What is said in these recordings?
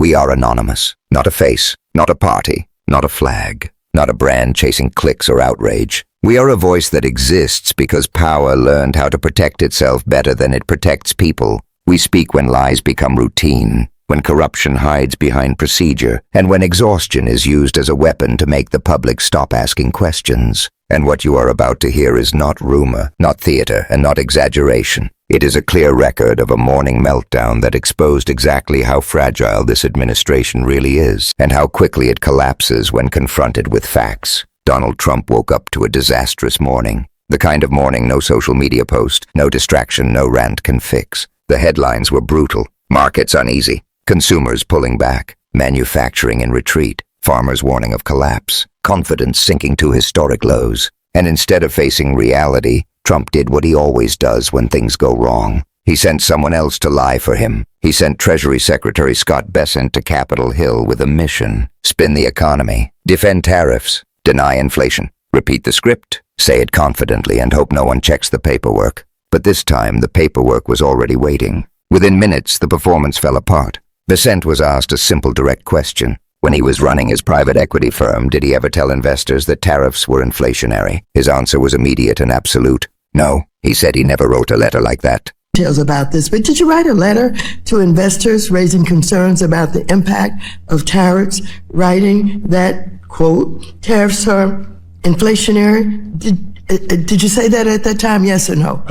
We are anonymous. Not a face, not a party, not a flag, not a brand chasing clicks or outrage. We are a voice that exists because power learned how to protect itself better than it protects people. We speak when lies become routine, when corruption hides behind procedure, and when exhaustion is used as a weapon to make the public stop asking questions. And what you are about to hear is not rumor, not theater, and not exaggeration. It is a clear record of a morning meltdown that exposed exactly how fragile this administration really is, and how quickly it collapses when confronted with facts. Donald Trump woke up to a disastrous morning. The kind of morning no social media post, no distraction, no rant can fix. The headlines were brutal. Markets uneasy. Consumers pulling back. Manufacturing in retreat. Farmers warning of collapse. Confidence sinking to historic lows. And instead of facing reality, Trump did what he always does when things go wrong. He sent someone else to lie for him. He sent Treasury Secretary Scott Bessent to Capitol Hill with a mission. Spin the economy. Defend tariffs. Deny inflation. Repeat the script. Say it confidently and hope no one checks the paperwork. But this time, the paperwork was already waiting. Within minutes, the performance fell apart. Bessent was asked a simple, direct question. When he was running his private equity firm, did he ever tell investors that tariffs were inflationary? His answer was immediate and absolute. No, he said he never wrote a letter like that. Details about this, but did you write a letter to investors raising concerns about the impact of tariffs, writing that, quote, tariffs are inflationary? Did you say that at that time, yes or no?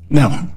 No.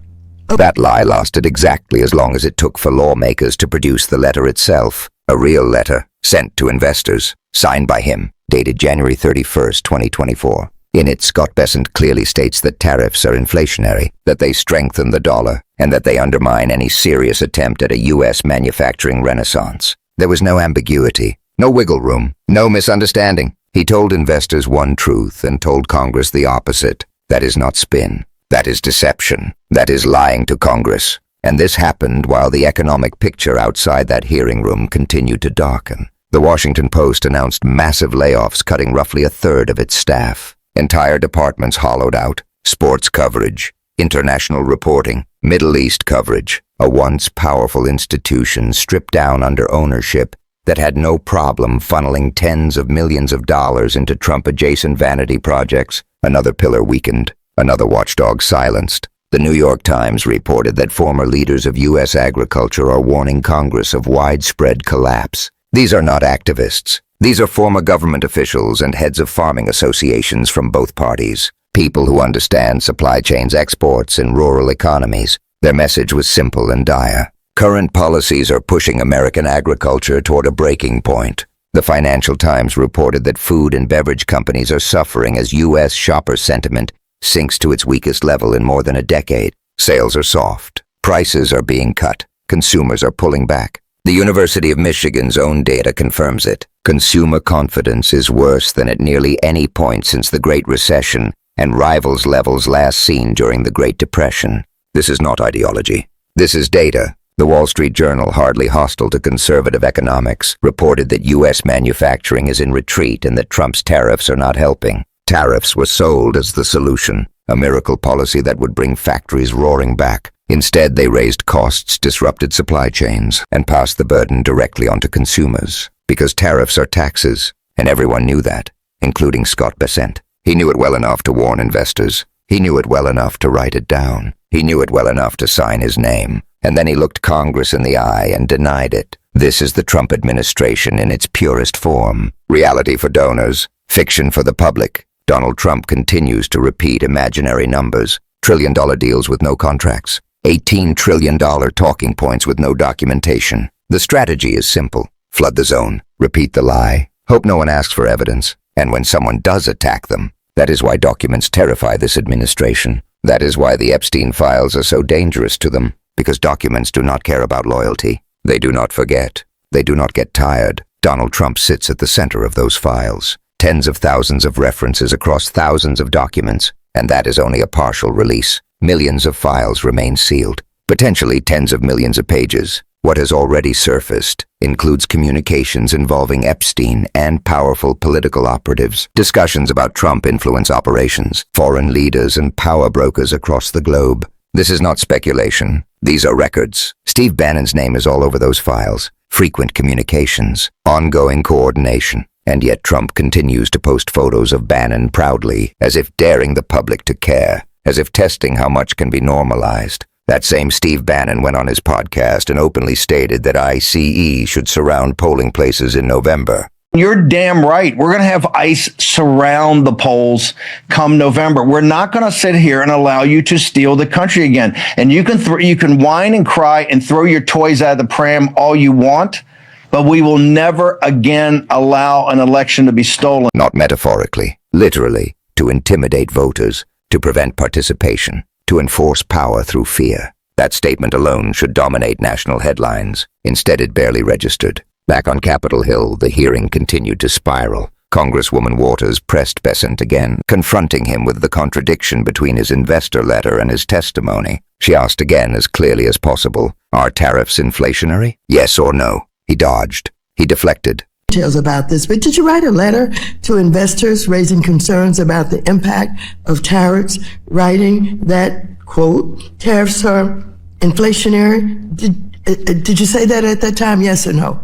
That lie lasted exactly as long as it took for lawmakers to produce the letter itself. A real letter, sent to investors, signed by him, dated January 31st, 2024. In it, Scott Bessent clearly states that tariffs are inflationary, that they strengthen the dollar, and that they undermine any serious attempt at a U.S. manufacturing renaissance. There was no ambiguity, no wiggle room, no misunderstanding. He told investors one truth and told Congress the opposite. That is not spin. That is deception. That is lying to Congress. And this happened while the economic picture outside that hearing room continued to darken. The Washington Post announced massive layoffs, cutting roughly a third of its staff. Entire departments hollowed out. Sports coverage, international reporting, Middle East coverage. A once powerful institution stripped down under ownership that had no problem funneling tens of millions of dollars into Trump-adjacent vanity projects. Another pillar weakened. Another watchdog silenced. The New York Times reported that former leaders of U.S. agriculture are warning Congress of widespread collapse. These are not activists. These are former government officials and heads of farming associations from both parties. People who understand supply chains, exports, and rural economies. Their message was simple and dire. Current policies are pushing American agriculture toward a breaking point. The Financial Times reported that food and beverage companies are suffering as U.S. shopper sentiment sinks to its weakest level in more than a decade. Sales are soft. Prices are being cut. Consumers are pulling back. The University of Michigan's own data confirms it. Consumer confidence is worse than at nearly any point since the Great Recession and rivals levels last seen during the Great Depression. This is not ideology. This is data. The Wall Street Journal, hardly hostile to conservative economics, reported that U.S. manufacturing is in retreat and that Trump's tariffs are not helping. Tariffs were sold as the solution, a miracle policy that would bring factories roaring back. Instead, they raised costs, disrupted supply chains, and passed the burden directly onto consumers. Because tariffs are taxes, and everyone knew that, including Scott Bessent. He knew it well enough to warn investors. He knew it well enough to write it down. He knew it well enough to sign his name. And then he looked Congress in the eye and denied it. This is the Trump administration in its purest form. Reality for donors, fiction for the public. Donald Trump continues to repeat imaginary numbers. $1 trillion deals with no contracts. $18 trillion talking points with no documentation. The strategy is simple. Flood the zone. Repeat the lie. Hope no one asks for evidence. And when someone does attack them, that is why documents terrify this administration. That is why the Epstein files are so dangerous to them. Because documents do not care about loyalty. They do not forget. They do not get tired. Donald Trump sits at the center of those files. Tens of thousands of references across thousands of documents, and that is only a partial release. Millions of files remain sealed, potentially tens of millions of pages. What has already surfaced includes communications involving Epstein and powerful political operatives, discussions about Trump influence operations, foreign leaders and power brokers across the globe. This is not speculation. These are records. Steve Bannon's name is all over those files. Frequent communications, ongoing coordination. And yet Trump continues to post photos of Bannon proudly, as if daring the public to care, as if testing how much can be normalized. That same Steve Bannon went on his podcast and openly stated that ICE should surround polling places in November. You're damn right. We're going to have ICE surround the polls come November. We're not going to sit here and allow you to steal the country again. And you can whine and cry and throw your toys out of the pram all you want, but we will never again allow an election to be stolen. Not metaphorically, literally, to intimidate voters, to prevent participation, to enforce power through fear. That statement alone should dominate national headlines. Instead, it barely registered. Back on Capitol Hill, the hearing continued to spiral. Congresswoman Waters pressed Bessent again, confronting him with the contradiction between his investor letter and his testimony. She asked again as clearly as possible, "Are tariffs inflationary? Yes or no?" He dodged. He deflected. Details about this, but did you write a letter to investors raising concerns about the impact of tariffs, writing that, quote, tariffs are inflationary? Did you say that at that time, yes or no?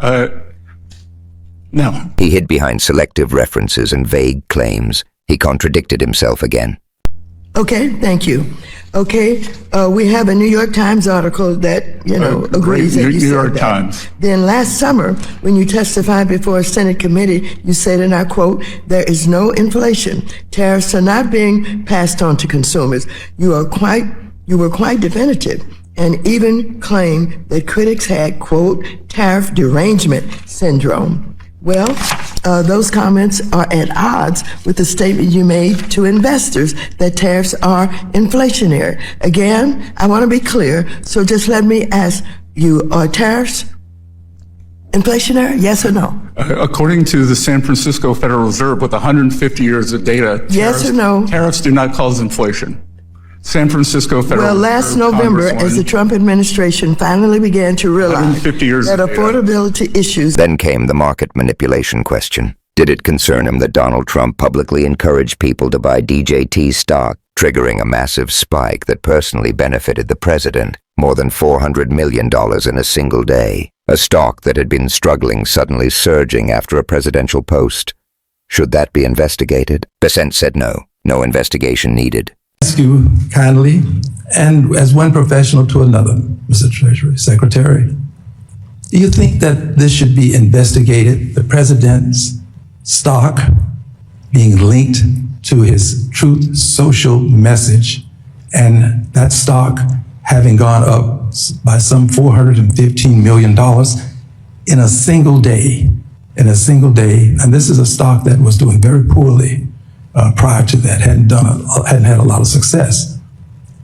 No. He hid behind selective references and vague claims. He contradicted himself again. Okay, thank you. Okay, we have a New York Times article that, agrees that you New said York that. Times. Then last summer, when you testified before a Senate committee, you said, and I quote, "There is no inflation. Tariffs are not being passed on to consumers." You were quite definitive, and even claimed that critics had, quote, tariff derangement syndrome. Well, those comments are at odds with the statement you made to investors that tariffs are inflationary. Again, I want to be clear, so just let me ask you, are tariffs inflationary, yes or no? According to the San Francisco Federal Reserve, with 150 years of data, Yes or no? Tariffs do not cause inflation. San Francisco Federal Well, last Reserve November, as the Trump administration finally began to realize 150 years that of data. affordability issues Then came the market manipulation question. Did it concern him that Donald Trump publicly encouraged people to buy DJT stock, triggering a massive spike that personally benefited the president, more than $400 million in a single day? A stock that had been struggling suddenly surging after a presidential post. Should that be investigated? Bessent said no. No investigation needed. Ask you kindly, and as one professional to another, Mr. Treasury Secretary, do you think that this should be investigated, the president's stock being linked to his Truth Social message, and that stock having gone up by some $415 million in a single day, and this is a stock that was doing very poorly prior to that, hadn't had a lot of success.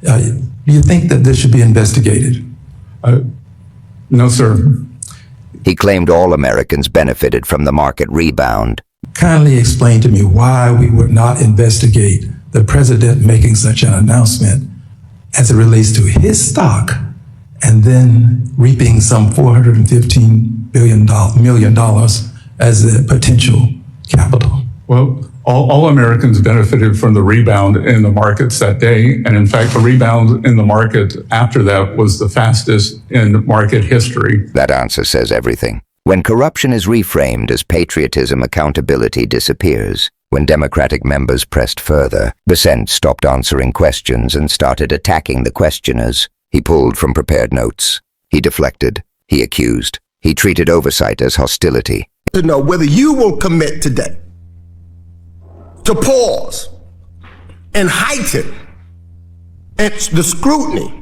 Do you think that this should be investigated? No, sir. He claimed all Americans benefited from the market rebound. Kindly explain to me why we would not investigate the president making such an announcement as it relates to his stock and then reaping some $415 million as the potential capital. Well, all Americans benefited from the rebound in the markets that day. And in fact, the rebound in the market after that was the fastest in market history. That answer says everything. When corruption is reframed as patriotism, accountability disappears. When Democratic members pressed further, Bessent stopped answering questions and started attacking the questioners. He pulled from prepared notes. He deflected. He accused. He treated oversight as hostility. To know whether you will commit today to pause and heighten the scrutiny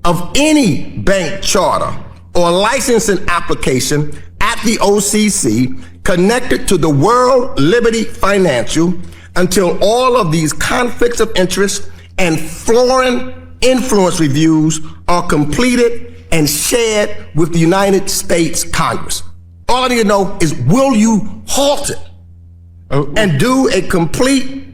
of any bank charter or licensing application at the OCC connected to the World Liberty Financial until all of these conflicts of interest and foreign influence reviews are completed and shared with the United States Congress. All I need to know is, will you halt it and do a complete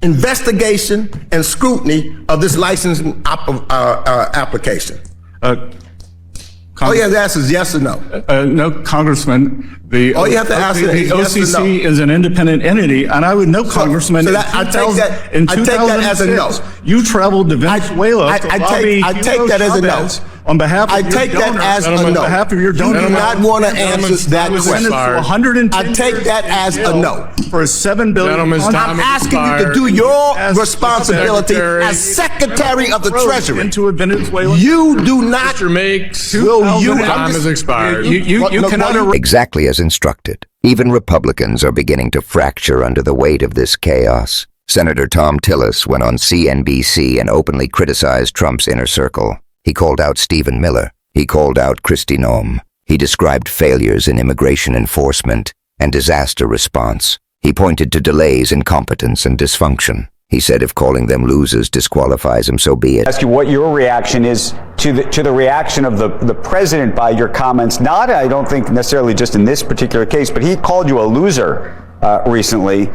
investigation and scrutiny of this licensing application? Oh yeah, the answer is yes or no. No, Congressman, All you have to answer the is yes or no. OCC is an independent entity, and I would know, Congressman, so that- I take that as a no. You traveled to Venezuela I to take- lobby I take Hugo that as a no. Chavez on behalf of I your take that donors, as a on no. behalf of your You donors. do not want to answer that I was sentenced question. to 110 I take that as a no. for a $7 billion Gentleman's contract. time I'm asking you to do your responsibility as Secretary of the Treasury. into a Venezuelan. You do not. Mr. Makes, Will you? time has expired. You No, cannot no, Exactly as instructed. Even Republicans are beginning to fracture under the weight of this chaos. Senator Tom Tillis went on CNBC and openly criticized Trump's inner circle. He called out Stephen Miller. He called out Kristi Noem. He described failures in immigration enforcement and disaster response. He pointed to delays, incompetence, and dysfunction. He said if calling them losers disqualifies him, so be it. Ask you what your reaction is to the reaction of the president by your comments. Not, I don't think necessarily just in this particular case, but he called you a loser recently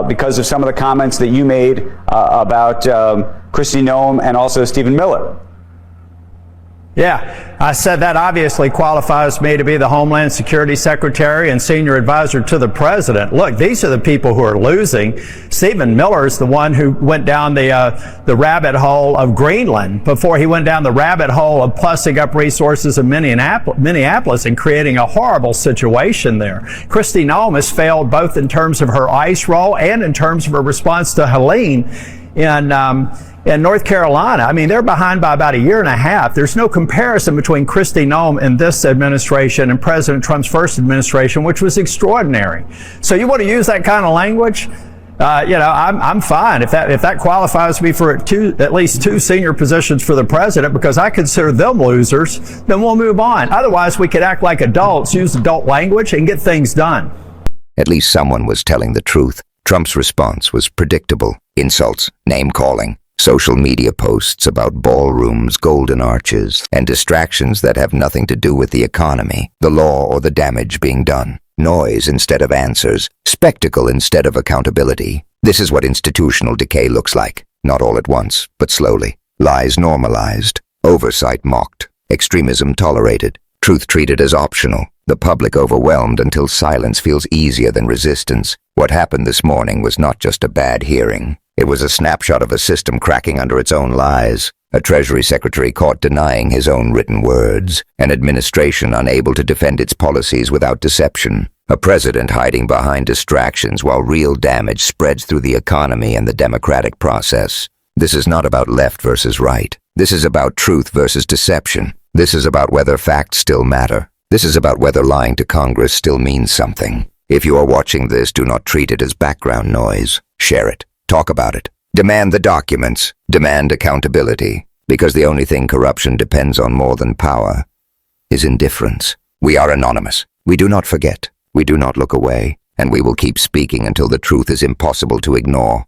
because of some of the comments that you made about Kristi Noem and also Stephen Miller. Yeah, I said that obviously qualifies me to be the Homeland Security Secretary and senior advisor to the president. Look, these are the people who are losing. Stephen Miller is the one who went down the rabbit hole of Greenland before he went down the rabbit hole of plussing up resources in Minneapolis and creating a horrible situation there. Kristi Noem has failed both in terms of her ICE role and in terms of her response to Helene in North Carolina. I mean, they're behind by about a year and a half. There's no comparison between Kristi Noem in this administration and President Trump's first administration, which was extraordinary. So you want to use that kind of language? I'm fine if that qualifies me for at least two senior positions for the president, because I consider them losers. Then we'll move on. Otherwise, we could act like adults, use adult language, and get things done. At least someone was telling the truth. Trump's response was predictable. Insults, name-calling, social media posts about ballrooms, golden arches, and distractions that have nothing to do with the economy, the law, or the damage being done. Noise instead of answers, spectacle instead of accountability. This is what institutional decay looks like. Not all at once, but slowly. Lies normalized, oversight mocked, extremism tolerated, truth treated as optional, the public overwhelmed until silence feels easier than resistance. What happened this morning was not just a bad hearing. It was a snapshot of a system cracking under its own lies, a Treasury Secretary caught denying his own written words, an administration unable to defend its policies without deception, a president hiding behind distractions while real damage spreads through the economy and the democratic process. This is not about left versus right. This is about truth versus deception. This is about whether facts still matter. This is about whether lying to Congress still means something. If you are watching this, do not treat it as background noise. Share it. Talk about it. Demand the documents. Demand accountability. Because the only thing corruption depends on more than power is indifference. We are anonymous. We do not forget. We do not look away. And we will keep speaking until the truth is impossible to ignore.